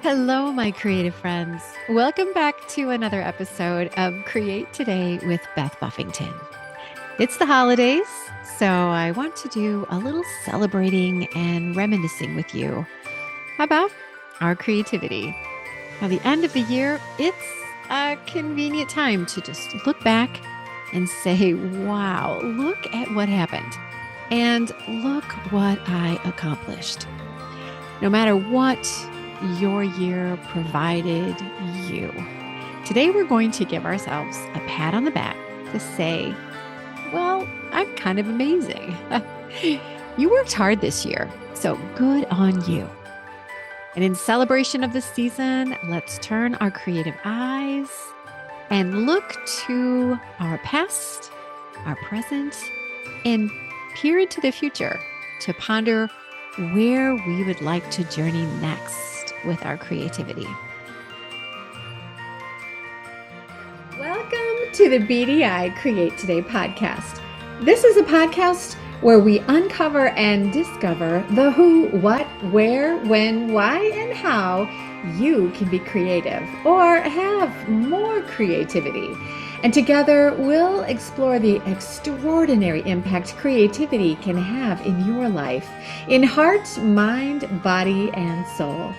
Hello, my creative friends. Welcome back to another episode of Create Today with Beth Buffington. It's the holidays, so I want to do a little celebrating and reminiscing with you about our creativity. By the end of the year, it's a convenient time to just look back and say, wow, look at what happened. And look what I accomplished. No matter what your year provided you. Today, we're going to give ourselves a pat on the back to say, well, I'm kind of amazing. You worked hard this year, so good on you. And in celebration of the season, let's turn our creative eyes and look to our past, our present, and peer into the future to ponder where we would like to journey next with our creativity. Welcome to the BDI Create Today podcast. This is a podcast where we uncover and discover the who, what, where, when, why, and how you can be creative or have more creativity. And together we'll explore the extraordinary impact creativity can have in your life, in heart, mind, body, and soul.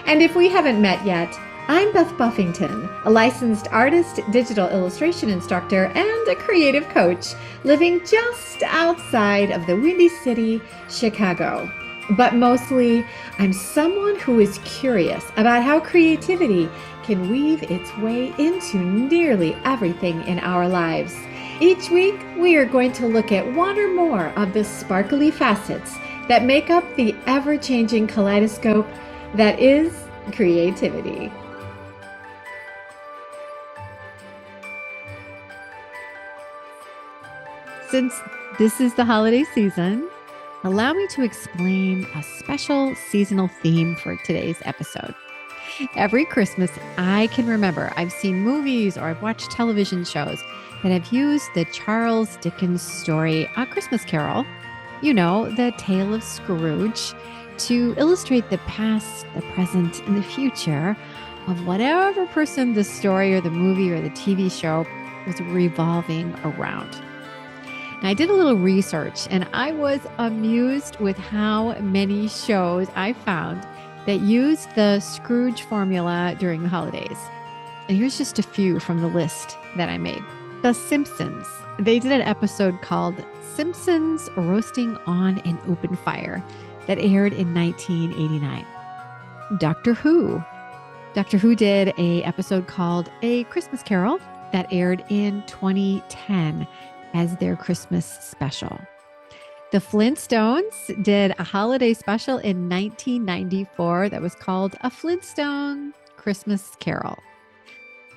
And if we haven't met yet, I'm Beth Buffington, a licensed artist, digital illustration instructor, and a creative coach living just outside of the Windy City, Chicago. But mostly, I'm someone who is curious about how creativity can weave its way into nearly everything in our lives. Each week, we are going to look at one or more of the sparkly facets that make up the ever-changing kaleidoscope that is creativity. Since this is the holiday season, allow me to explain a special seasonal theme for today's episode. Every Christmas, I can remember I've seen movies or I've watched television shows that have used the Charles Dickens story, A Christmas Carol, you know, the tale of Scrooge, to illustrate the past, the present, and the future of whatever person the story or the movie or the TV show was revolving around. And I did a little research and I was amused with how many shows I found that used the Scrooge formula during the holidays. And here's just a few from the list that I made. The Simpsons. They did an episode called Simpsons Roasting on an Open Fire that aired in 1989. Doctor Who. Doctor Who did an episode called A Christmas Carol that aired in 2010 as their Christmas special. The Flintstones did a holiday special in 1994 that was called A Flintstone Christmas Carol.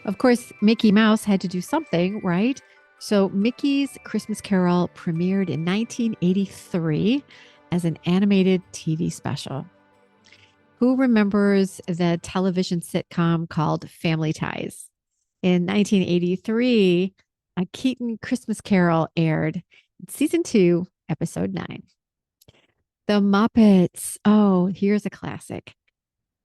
Of course, Mickey Mouse had to do something, right? So Mickey's Christmas Carol premiered in 1983 as an animated TV special. Who remembers the television sitcom called Family Ties? In 1983, A Keaton Christmas Carol aired season 2, episode 9. The Muppets. Oh, here's a classic.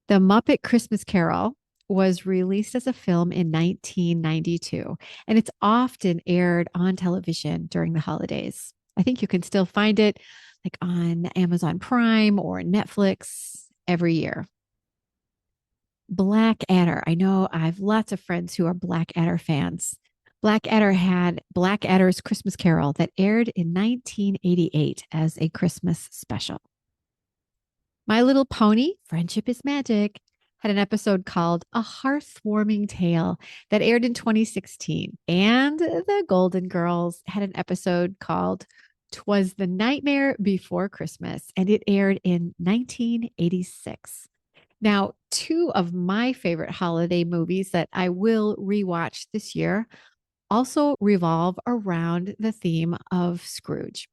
The Muppet Christmas Carol was released as a film in 1992, and it's often aired on television during the holidays. I think you can still find it like on Amazon Prime or Netflix every year. Blackadder. I know I have lots of friends who are Blackadder fans. Blackadder had Blackadder's Christmas Carol that aired in 1988 as a Christmas special. My Little Pony, Friendship is Magic, had an episode called A Hearthwarming Tale that aired in 2016. And the Golden Girls had an episode called 'Twas the Nightmare Before Christmas, and it aired in 1986. Now, two of my favorite holiday movies that I will rewatch this year also revolve around the theme of Scrooge.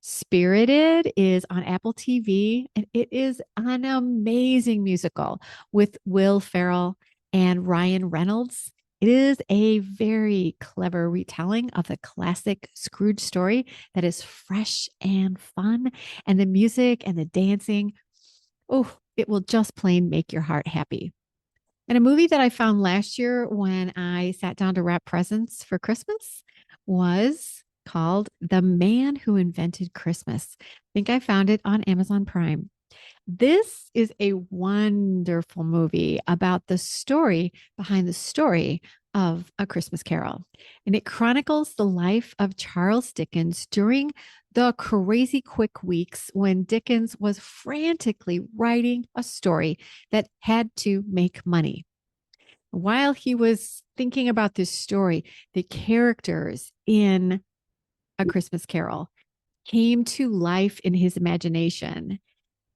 Spirited is on Apple TV, and it is an amazing musical with Will Ferrell and Ryan Reynolds. It is a very clever retelling of the classic Scrooge story that is fresh and fun, and the music and the dancing Oh, it will just plain make your heart happy. And a movie that I found last year when I sat down to wrap presents for Christmas was called The Man Who Invented Christmas. I think I found it on Amazon Prime. This is a wonderful movie about the story behind the story of A Christmas Carol. And it chronicles the life of Charles Dickens during the crazy quick weeks when Dickens was frantically writing a story that had to make money. While he was thinking about this story, the characters in A Christmas Carol came to life in his imagination.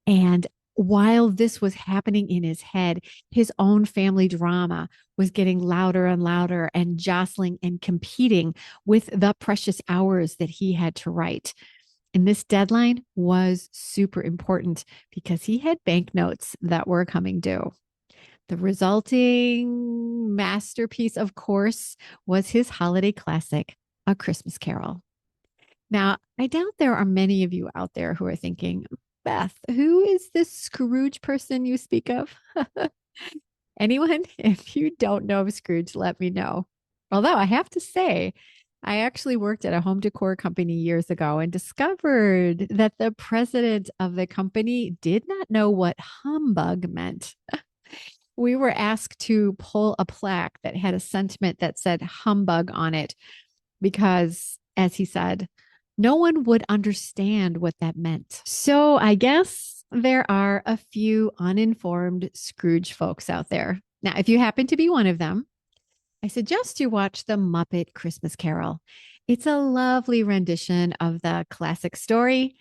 And while this was happening in his head, his own family drama was getting louder and louder and jostling and competing with the precious hours that he had to write. And this deadline was super important because he had banknotes that were coming due. The resulting masterpiece, of course, was his holiday classic, A Christmas Carol. Now, I doubt there are many of you out there who are thinking, Beth, who is this Scrooge person you speak of? Anyone? If you don't know of Scrooge, let me know. Although I have to say, I actually worked at a home decor company years ago and discovered that the president of the company did not know what humbug meant. We were asked to pull a plaque that had a sentiment that said humbug on it because, as he said, no one would understand what that meant. So I guess there are a few uninformed Scrooge folks out there. Now, if you happen to be one of them, I suggest you watch The Muppet Christmas Carol. It's a lovely rendition of the classic story,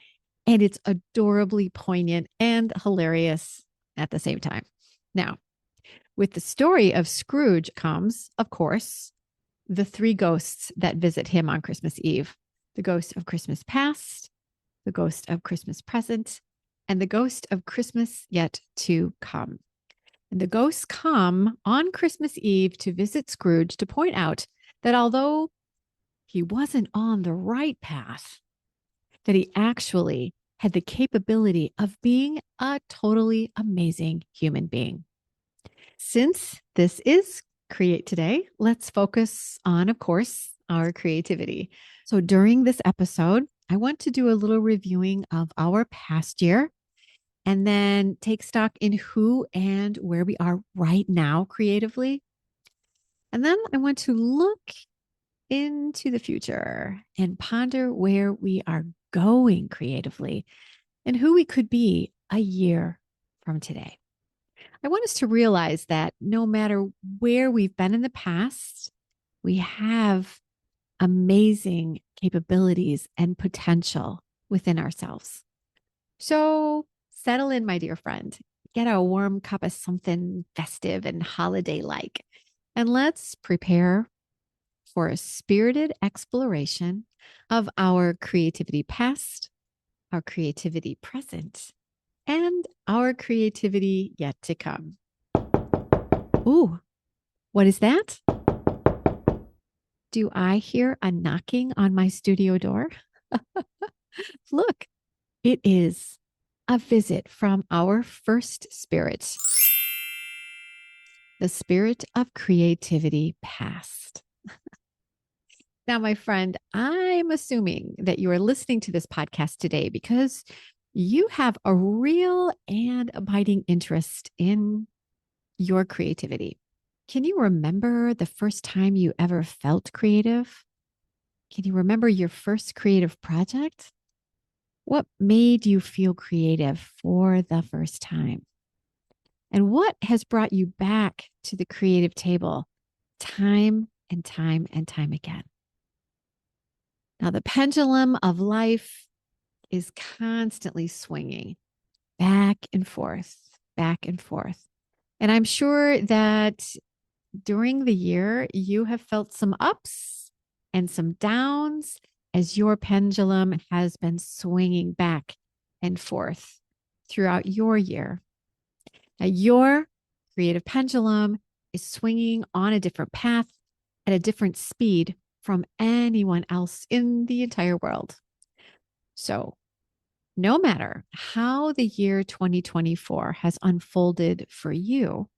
and it's adorably poignant and hilarious at the same time. Now, with the story of Scrooge comes, of course, the three ghosts that visit him on Christmas Eve: the ghost of Christmas past, the ghost of Christmas present, and the ghost of Christmas yet to come. And the ghosts come on Christmas Eve to visit Scrooge to point out that although he wasn't on the right path, that he actually had the capability of being a totally amazing human being. Since this is Create Today, let's focus on, of course, our creativity. So during this episode, I want to do a little reviewing of our past year and then take stock in who and where we are right now creatively. And then I want to look into the future and ponder where we are going creatively and who we could be a year from today. I want us to realize that no matter where we've been in the past, we have amazing capabilities and potential within ourselves. So settle in, my dear friend. Get a warm cup of something festive and holiday-like, and let's prepare for a spirited exploration of our creativity past, our creativity present, and our creativity yet to come. Ooh, what is that? Do I hear a knocking on my studio door? Look, it is a visit from our first spirit, the spirit of creativity past. Now, my friend, I'm assuming that you are listening to this podcast today because you have a real and abiding interest in your creativity. Can you remember the first time you ever felt creative? Can you remember your first creative project? What made you feel creative for the first time? And what has brought you back to the creative table time and time and time again? Now, the pendulum of life is constantly swinging back and forth, back and forth. And I'm sure that during the year, you have felt some ups and some downs as your pendulum has been swinging back and forth throughout your year. Now, your creative pendulum is swinging on a different path at a different speed from anyone else in the entire world. So No matter how the year 2024 has unfolded for you,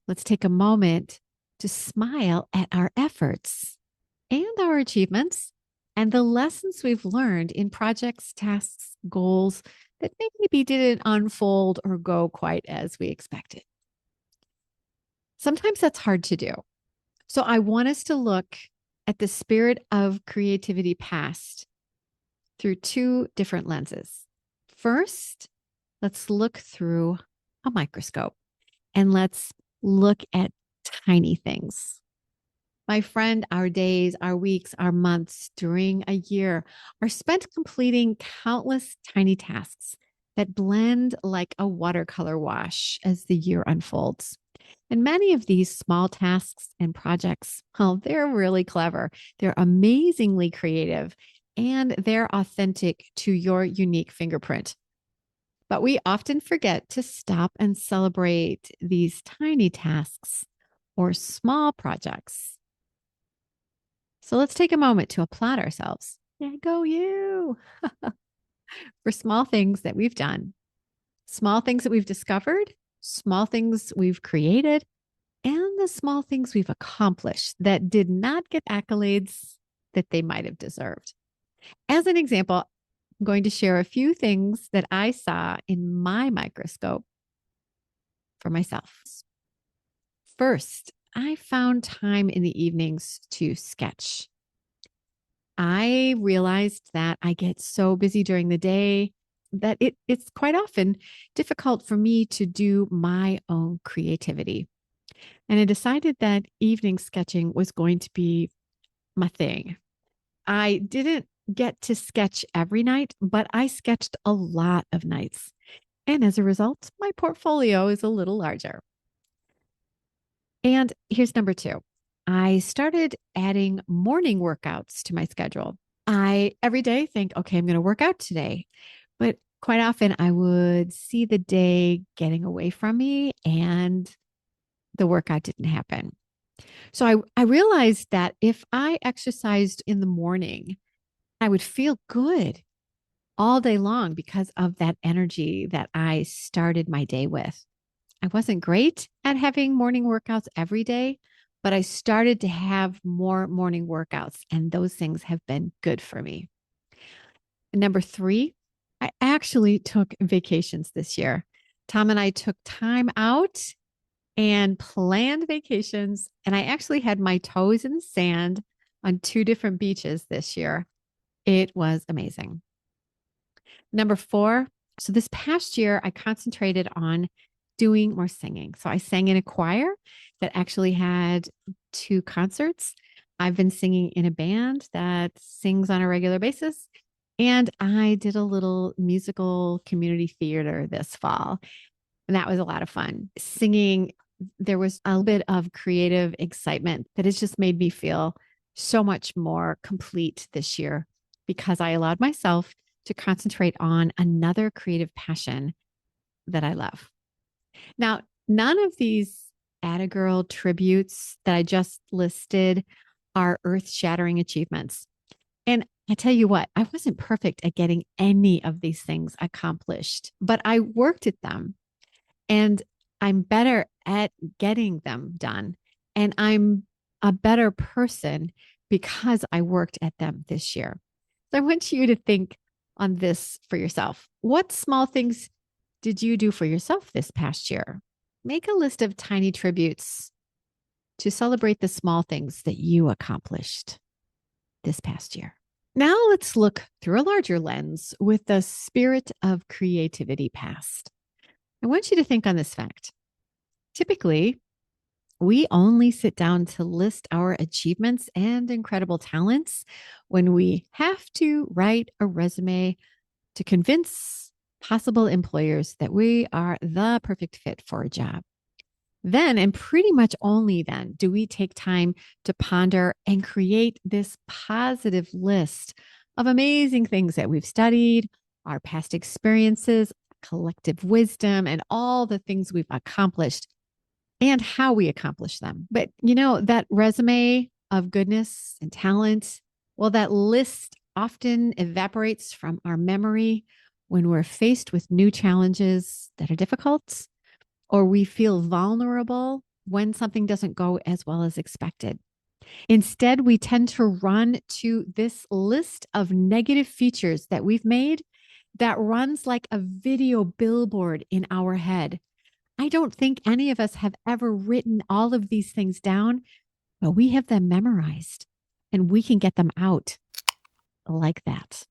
let's take a moment to smile at our efforts and our achievements and the lessons we've learned in projects, tasks, goals that maybe didn't unfold or go quite as we expected. Sometimes that's hard to do. So I want us to look at the spirit of creativity past through two different lenses. First, let's look through a microscope and let's look at tiny things. My friend, our days, our weeks, our months during a year are spent completing countless tiny tasks that blend like a watercolor wash as the year unfolds. And many of these small tasks and projects, well, they're really clever. They're amazingly creative and they're authentic to your unique fingerprint. But we often forget to stop and celebrate these tiny tasks or small projects. So let's take a moment to applaud ourselves. Yeah, go you for small things that we've done, small things that we've discovered, small things we've created, and the small things we've accomplished that did not get accolades that they might have deserved. As an example, I'm going to share a few things that I saw in my microscope for myself. First, I found time in the evenings to sketch. I realized that I get so busy during the day that it's quite often difficult for me to do my own creativity. And I decided that evening sketching was going to be my thing. I didn't get to sketch every night, but I sketched a lot of nights. And as a result, my portfolio is a little larger. And here's number two. I started adding morning workouts to my schedule. I every day think, okay, I'm going to work out today. But quite often I would see the day getting away from me and the workout didn't happen. So I realized that if I exercised in the morning, I would feel good all day long because of that energy that I started my day with. I wasn't great at having morning workouts every day, but I started to have more morning workouts, and those things have been good for me. Number three, I actually took vacations this year. Tom and I took time out and planned vacations, and I actually had my toes in the sand on two different beaches this year. It was amazing. Number four, so this past year, I concentrated on doing more singing. So I sang in a choir that actually had two concerts. I've been singing in a band that sings on a regular basis. And I did a little musical community theater this fall. And that was a lot of fun. Singing, there was a little bit of creative excitement that has just made me feel so much more complete this year because I allowed myself to concentrate on another creative passion that I love. Now, none of these Atta Girl tributes that I just listed are earth shattering achievements. And I tell you what, I wasn't perfect at getting any of these things accomplished, but I worked at them and I'm better at getting them done. And I'm a better person because I worked at them this year. So I want you to think on this for yourself. What small things did you do for yourself this past year? Make a list of tiny tributes to celebrate the small things that you accomplished this past year. Now let's look through a larger lens with the spirit of creativity past. I want you to think on this fact. Typically, we only sit down to list our achievements and incredible talents when we have to write a resume to convince possible employers that we are the perfect fit for a job. Then, and pretty much only then, do we take time to ponder and create this positive list of amazing things that we've studied, our past experiences, collective wisdom, and all the things we've accomplished and how we accomplish them. But that resume of goodness and talent, well, that list often evaporates from our memory when we're faced with new challenges that are difficult, or we feel vulnerable when something doesn't go as well as expected. Instead, we tend to run to this list of negative features that we've made that runs like a video billboard in our head. I don't think any of us have ever written all of these things down, but we have them memorized and we can get them out like that.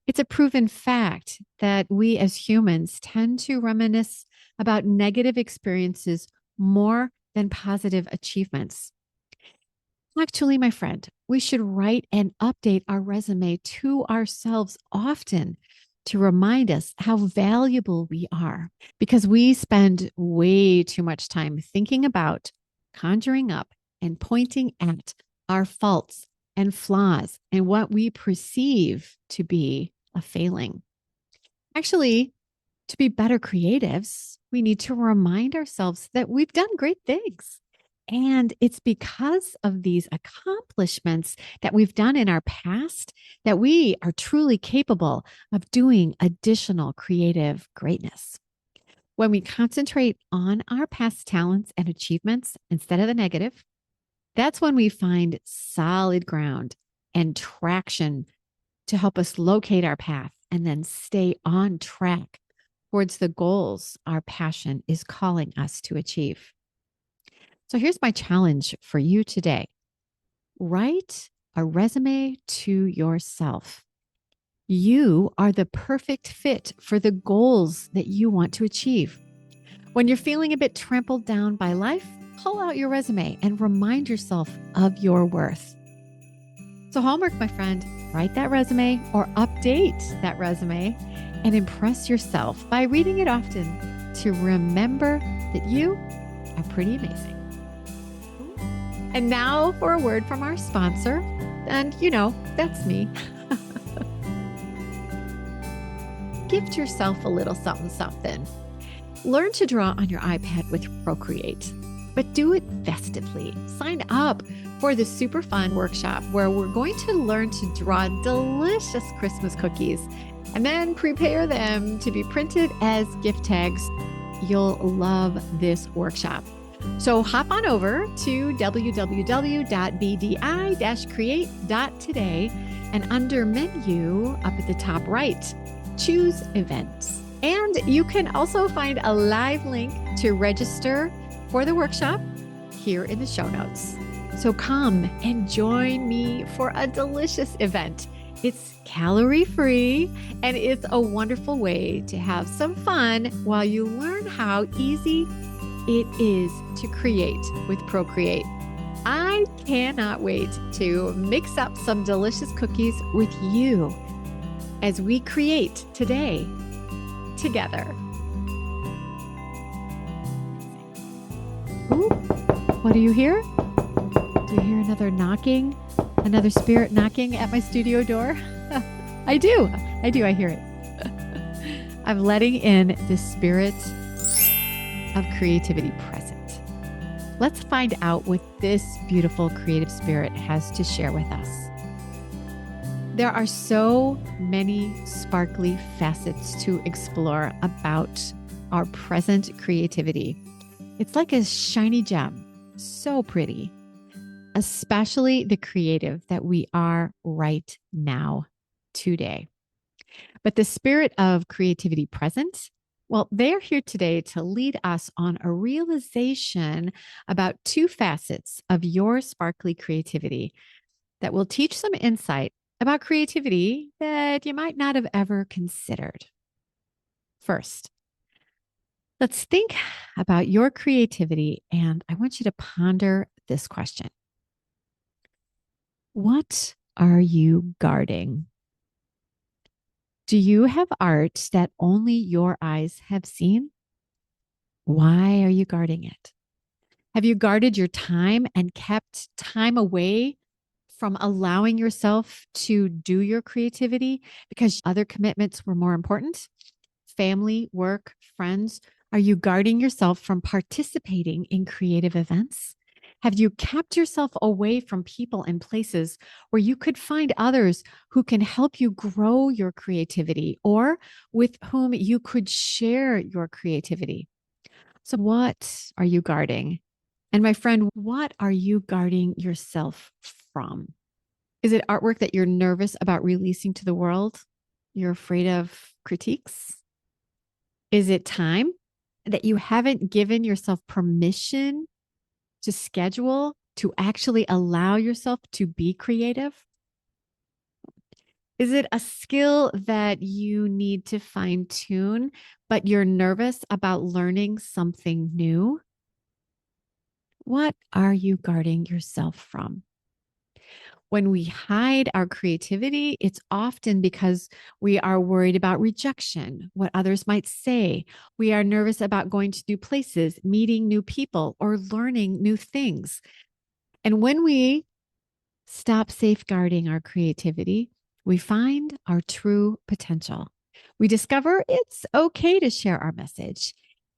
It's a proven fact that we as humans tend to reminisce about negative experiences more than positive achievements. Actually, my friend, we should write and update our resume to ourselves often to remind us how valuable we are, because we spend way too much time thinking about, conjuring up, and pointing at our faults and flaws and what we perceive to be a failing. Actually, to be better creatives, we need to remind ourselves that we've done great things. And it's because of these accomplishments that we've done in our past that we are truly capable of doing additional creative greatness. When we concentrate on our past talents and achievements instead of the negative, that's when we find solid ground and traction to help us locate our path and then stay on track towards the goals our passion is calling us to achieve. So here's my challenge for you today. Write a resume to yourself. You are the perfect fit for the goals that you want to achieve. When you're feeling a bit trampled down by life, pull out your resume and remind yourself of your worth. So homework, my friend, write that resume or update that resume and impress yourself by reading it often to remember that you are pretty amazing. And now for a word from our sponsor. And that's me. Gift yourself a little something. Learn to draw on your iPad with Procreate, but do it festively. Sign up for the super fun workshop where we're going to learn to draw delicious Christmas cookies and then prepare them to be printed as gift tags. You'll love this workshop. So hop on over to www.bdi-create.today and under menu up at the top right, choose events. And you can also find a live link to register for the workshop here in the show notes. So come and join me for a delicious event. It's calorie-free and it's a wonderful way to have some fun while you learn how easy it is to create with Procreate. I cannot wait to mix up some delicious cookies with you as we create today together. Ooh, what do you hear? Do you hear another knocking? Another spirit knocking at my studio door? I do. I hear it. I'm letting in the spirit of creativity present. Let's find out what this beautiful creative spirit has to share with us. There are so many sparkly facets to explore about our present creativity. It's like a shiny gem, so pretty, especially the creative that we are right now, today. But the spirit of creativity present, well, they're here today to lead us on a realization about two facets of your sparkly creativity that will teach some insight about creativity that you might not have ever considered. First, let's think about your creativity, and I want you to ponder this question. What are you guarding? Do you have art that only your eyes have seen? Why are you guarding it? Have you guarded your time and kept time away from allowing yourself to do your creativity because other commitments were more important? Family, work, friends? Are you guarding yourself from participating in creative events? Have you kept yourself away from people and places where you could find others who can help you grow your creativity or with whom you could share your creativity? So, what are you guarding? And my friend, what are you guarding yourself from? Is it artwork that you're nervous about releasing to the world? You're afraid of critiques? Is it time that you haven't given yourself permission to schedule, to actually allow yourself to be creative? Is it a skill that you need to fine tune, but you're nervous about learning something new? What are you guarding yourself from? When we hide our creativity, it's often because we are worried about rejection, what others might say. We are nervous about going to new places, meeting new people, or learning new things. And when we stop safeguarding our creativity, we find our true potential. We discover it's okay to share our message.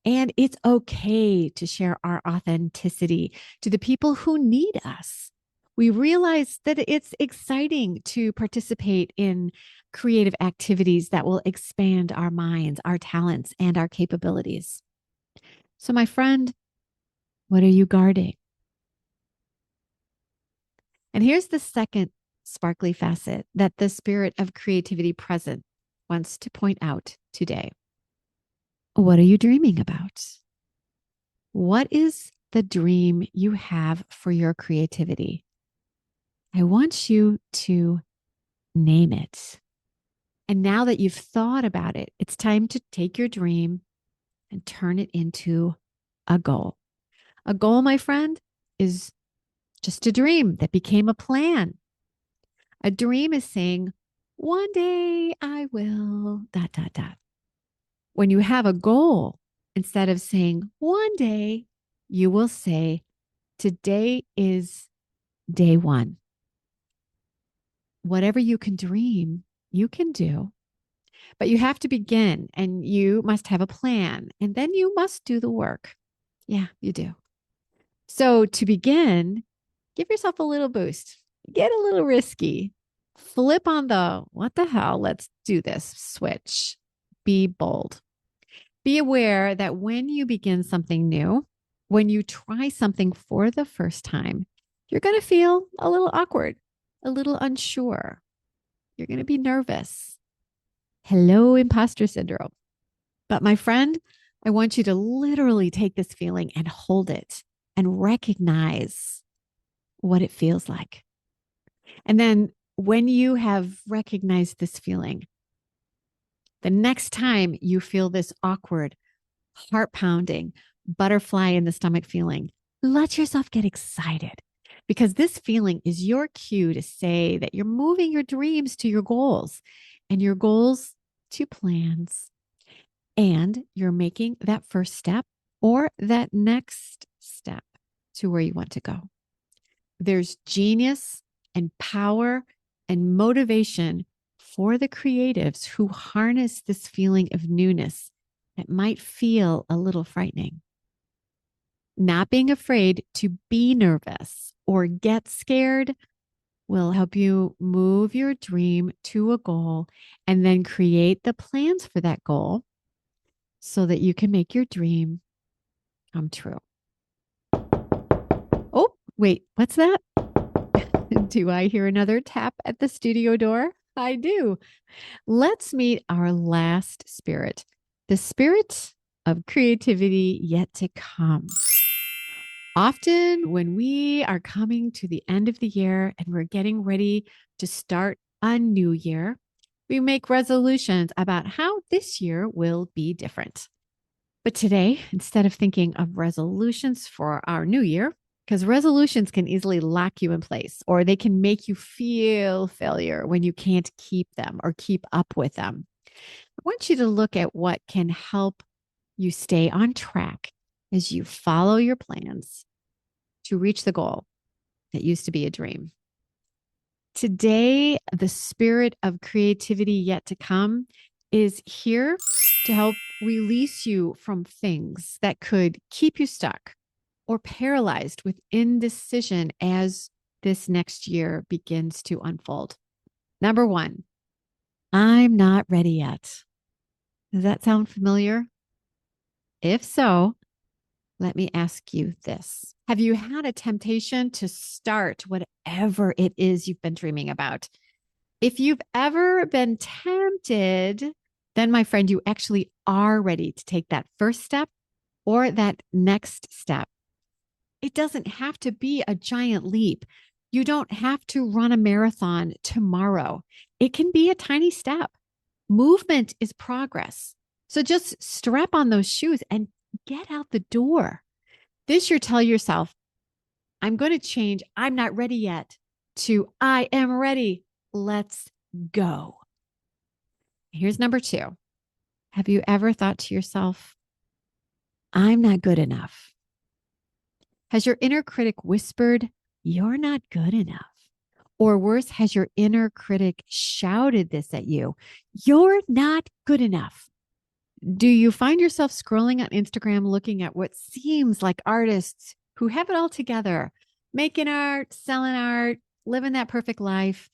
And it's okay to share our authenticity to the people who need us. We realize that it's exciting to participate in creative activities that will expand our minds, our talents, and our capabilities. So, my friend, what are you guarding? And here's the second sparkly facet that the spirit of creativity present wants to point out today. What are you dreaming about? What is the dream you have for your creativity? I want you to name it. And now that you've thought about it, it's time to take your dream and turn it into a goal. A goal, my friend, is just a dream that became a plan. A dream is saying, one day I will, dot, dot, dot. When you have a goal, instead of saying one day, you will say, today is day one. Whatever you can dream, you can do, but you have to begin and you must have a plan and then you must do the work. Yeah, you do. So to begin, give yourself a little boost, get a little risky, flip on the what the hell, let's do this switch. Be bold. Be aware that when you begin something new, when you try something for the first time, you're going to feel a little awkward, a little unsure. You're going to be nervous. Hello, imposter syndrome. But my friend, I want you to literally take this feeling and hold it and recognize what it feels like. And then when you have recognized this feeling, the next time you feel this awkward, heart pounding, butterfly in the stomach feeling, let yourself get excited because this feeling is your cue to say that you're moving your dreams to your goals and your goals to plans. And you're making that first step or that next step to where you want to go. There's genius and power and motivation for the creatives who harness this feeling of newness that might feel a little frightening. Not being afraid to be nervous or get scared will help you move your dream to a goal and then create the plans for that goal so that you can make your dream come true. Oh, wait, what's that? Do I hear another tap at the studio door? I do. Let's meet our last spirit, the spirit of creativity yet to come. Often, when we are coming to the end of the year and we're getting ready to start a new year, we make resolutions about how this year will be different. But today, instead of thinking of resolutions for our new year, because resolutions can easily lock you in place or they can make you feel failure when you can't keep them or keep up with them. I want you to look at what can help you stay on track as you follow your plans to reach the goal that used to be a dream. Today, the spirit of creativity yet to come is here to help release you from things that could keep you stuck or paralyzed with indecision as this next year begins to unfold? Number one, I'm not ready yet. Does that sound familiar? If so, let me ask you this. Have you had a temptation to start whatever it is you've been dreaming about? If you've ever been tempted, then my friend, you actually are ready to take that first step or that next step. It doesn't have to be a giant leap. You don't have to run a marathon tomorrow. It can be a tiny step. Movement is progress. So just strap on those shoes and get out the door. This year, tell yourself, I'm going to change. I'm not ready yet to I am ready. Let's go. Here's number two. Have you ever thought to yourself, I'm not good enough? Has your inner critic whispered, you're not good enough? Or worse, has your inner critic shouted this at you? You're not good enough. Do you find yourself scrolling on Instagram looking at what seems like artists who have it all together, making art, selling art, living that perfect life?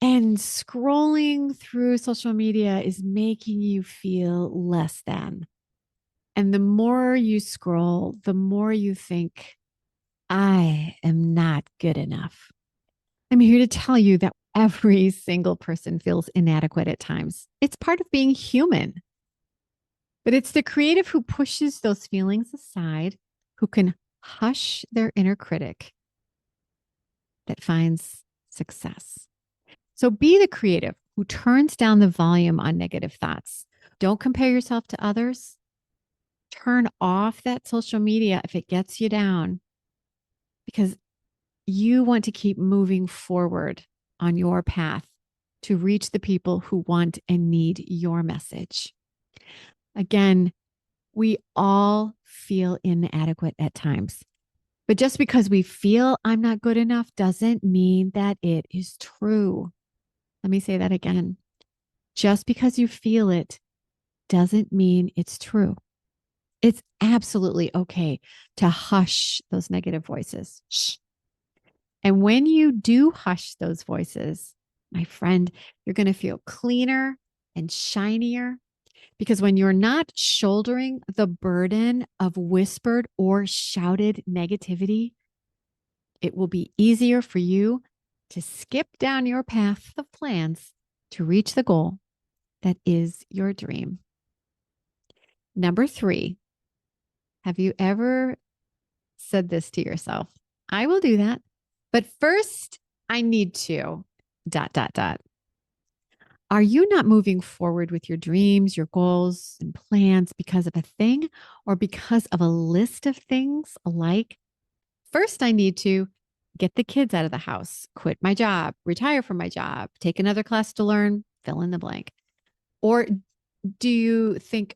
And scrolling through social media is making you feel less than. And the more you scroll, the more you think, I am not good enough. I'm here to tell you that every single person feels inadequate at times. It's part of being human. But it's the creative who pushes those feelings aside, who can hush their inner critic, that finds success. So be the creative who turns down the volume on negative thoughts. Don't compare yourself to others. Turn off that social media if it gets you down, because you want to keep moving forward on your path to reach the people who want and need your message. Again, we all feel inadequate at times. But just because we feel I'm not good enough doesn't mean that it is true. Let me say that again. Just because you feel it doesn't mean it's true. It's absolutely okay to hush those negative voices. Shh. And when you do hush those voices, my friend, you're going to feel cleaner and shinier, because when you're not shouldering the burden of whispered or shouted negativity, it will be easier for you to skip down your path of plans to reach the goal that is your dream. Number three, have you ever said this to yourself? I will do that, but first I need to ... Are you not moving forward with your dreams, your goals, and plans because of a thing or because of a list of things like, first, I need to get the kids out of the house, quit my job, retire from my job, take another class to learn, fill in the blank? Or do you think,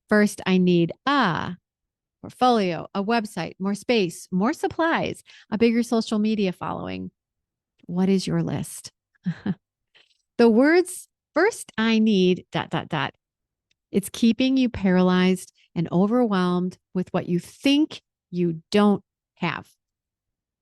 first, I need a portfolio, a website, more space, more supplies, a bigger social media following? What is your list? The words, first, I need ... It's keeping you paralyzed and overwhelmed with what you think you don't have.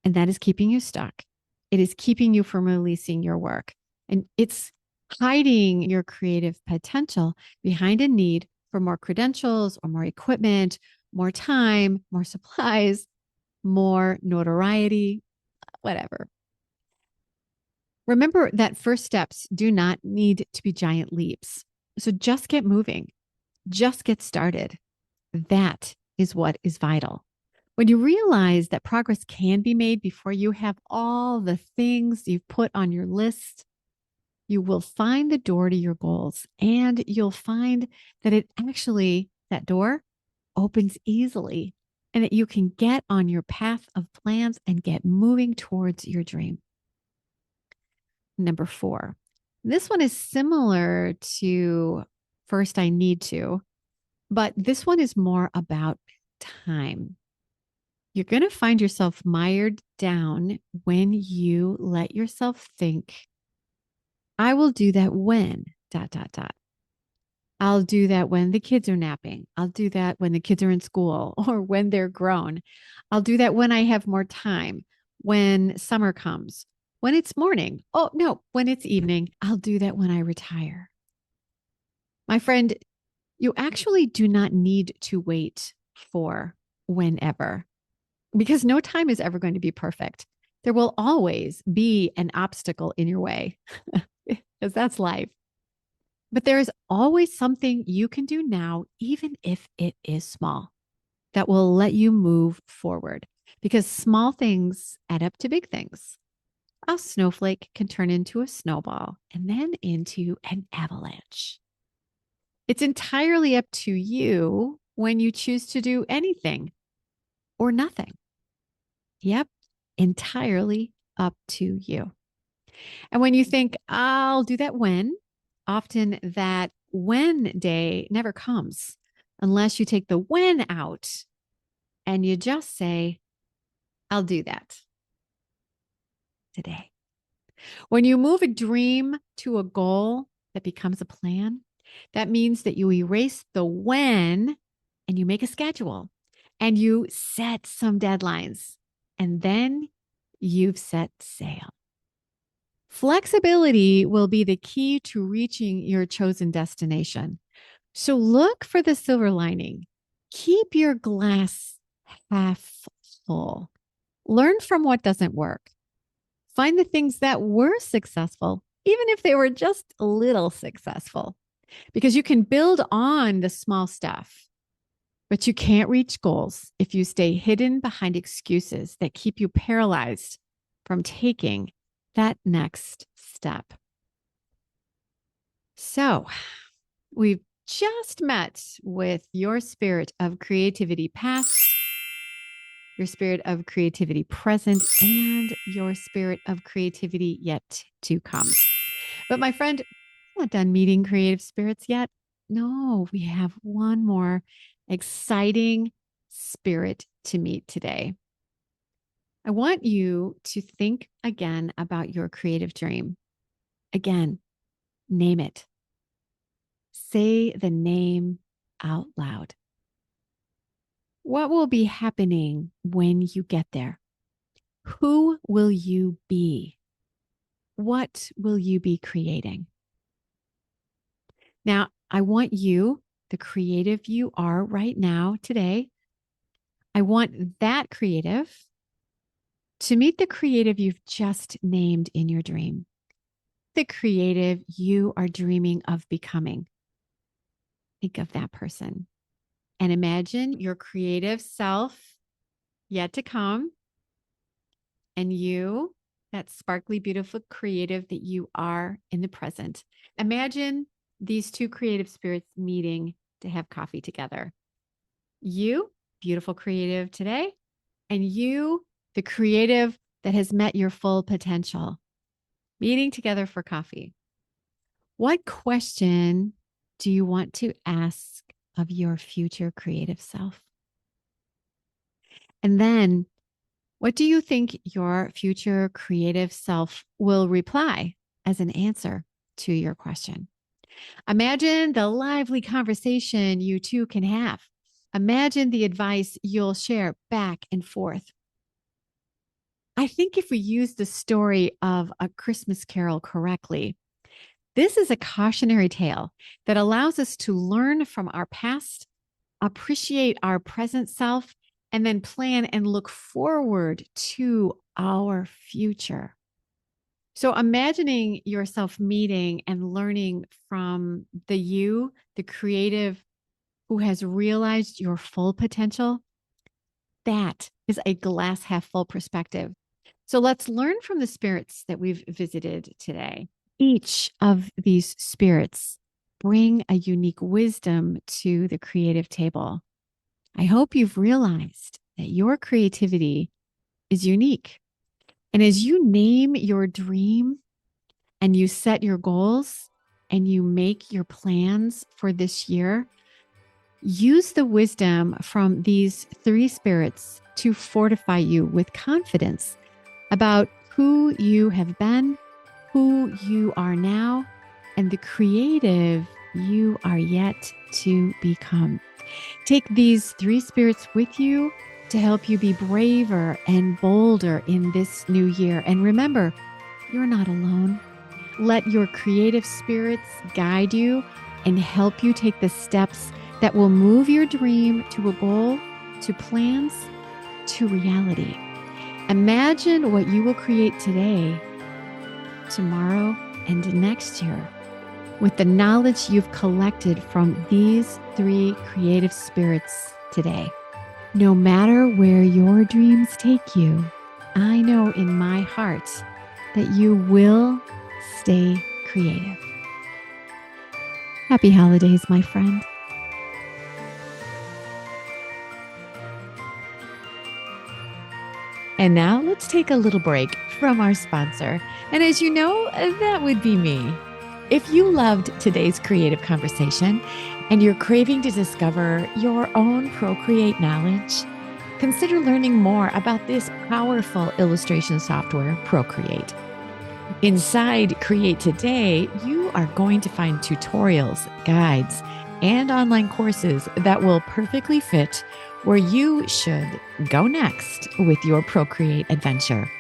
And that is keeping you stuck. It is keeping you from releasing your work. And it's hiding your creative potential behind a need for more credentials or more equipment, more time, more supplies, more notoriety, whatever. Remember that first steps do not need to be giant leaps. So just get moving. Just get started. That is what is vital. When you realize that progress can be made before you have all the things you've put on your list, you will find the door to your goals, and you'll find that that door opens easily, and that you can get on your path of plans and get moving towards your dream. Number four, this one is similar to first I need to, but this one is more about time. You're going to find yourself mired down when you let yourself think, I will do that when ... I'll do that when the kids are napping. I'll do that when the kids are in school or when they're grown. I'll do that when I have more time, when summer comes, when it's morning. Oh, no, when it's evening. I'll do that when I retire. My friend, you actually do not need to wait for whenever, because no time is ever going to be perfect. There will always be an obstacle in your way, because that's life. But there is always something you can do now, even if it is small, that will let you move forward, because small things add up to big things. A snowflake can turn into a snowball and then into an avalanche. It's entirely up to you when you choose to do anything or nothing. Yep, entirely up to you. And when you think, I'll do that when, often that when day never comes unless you take the when out and you just say, I'll do that today. When you move a dream to a goal that becomes a plan, that means that you erase the when and you make a schedule and you set some deadlines, and then you've set sail. Flexibility will be the key to reaching your chosen destination. So look for the silver lining. Keep your glass half full. Learn from what doesn't work. Find the things that were successful, even if they were just a little successful, because you can build on the small stuff. But you can't reach goals if you stay hidden behind excuses that keep you paralyzed from taking that next step. So, we've just met with your spirit of creativity past, your spirit of creativity present, and your spirit of creativity yet to come. But my friend, I'm not done meeting creative spirits yet. No, we have one more exciting spirit to meet today. I want you to think again about your creative dream. Again, name it. Say the name out loud. What will be happening when you get there? Who will you be? What will you be creating? Now, I want you, the creative you are right now, today, I want that creative to meet the creative you've just named in your dream, the creative you are dreaming of becoming. Think of that person and imagine your creative self yet to come, and you, that sparkly, beautiful creative that you are in the present. Imagine these two creative spirits meeting to have coffee together. You, beautiful creative today, and you, the creative that has met your full potential, meeting together for coffee. What question do you want to ask of your future creative self? And then, what do you think your future creative self will reply as an answer to your question? Imagine the lively conversation you two can have. Imagine the advice you'll share back and forth. I think if we use the story of A Christmas Carol correctly, this is a cautionary tale that allows us to learn from our past, appreciate our present self, and then plan and look forward to our future. So imagining yourself meeting and learning from the you, the creative who has realized your full potential, that is a glass half full perspective. So let's learn from the spirits that we've visited today. Each of these spirits bring a unique wisdom to the creative table. I hope you've realized that your creativity is unique. And as you name your dream and you set your goals and you make your plans for this year, use the wisdom from these three spirits to fortify you with confidence about who you have been, who you are now, and the creative you are yet to become. Take these 3 spirits with you to help you be braver and bolder in this new year. And remember, you're not alone. Let your creative spirits guide you and help you take the steps that will move your dream to a goal, to plans, to reality. Imagine what you will create today, tomorrow, and next year with the knowledge you've collected from these 3 creative spirits today. No matter where your dreams take you, I know in my heart that you will stay creative. Happy holidays, my friend. And now let's take a little break from our sponsor. And as you know, that would be me. If you loved today's creative conversation and you're craving to discover your own Procreate knowledge, consider learning more about this powerful illustration software, Procreate. Inside Create.today, you are going to find tutorials, guides, and online courses that will perfectly fit where you should go next with your Procreate adventure.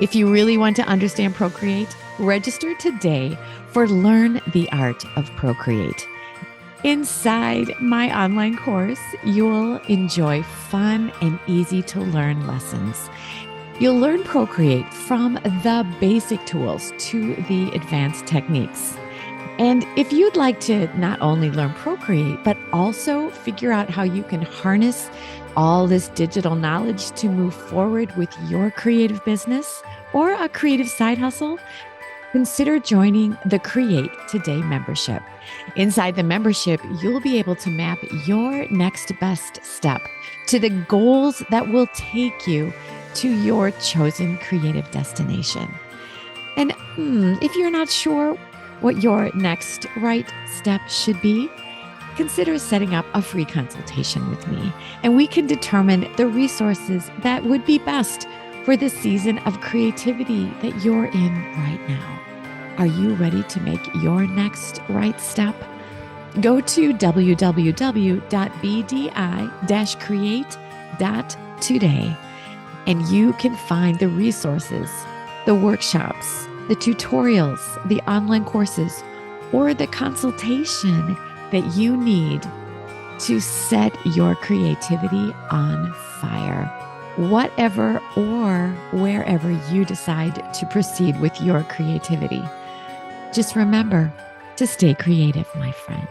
If you really want to understand Procreate, register today for Learn the Art of Procreate. Inside my online course, you'll enjoy fun and easy to learn lessons. You'll learn Procreate from the basic tools to the advanced techniques. And if you'd like to not only learn Procreate, but also figure out how you can harness all this digital knowledge to move forward with your creative business or a creative side hustle, consider joining the Create.today membership. Inside the membership, you'll be able to map your next best step to the goals that will take you to your chosen creative destination. And if you're not sure what your next right step should be, consider setting up a free consultation with me, and we can determine the resources that would be best for the season of creativity that you're in right now. Are you ready to make your next right step? Go to www.bdi-create.today and you can find the resources, the workshops, the tutorials, the online courses, or the consultation that you need to set your creativity on fire, whatever or wherever you decide to proceed with your creativity. Just remember to stay creative, my friend.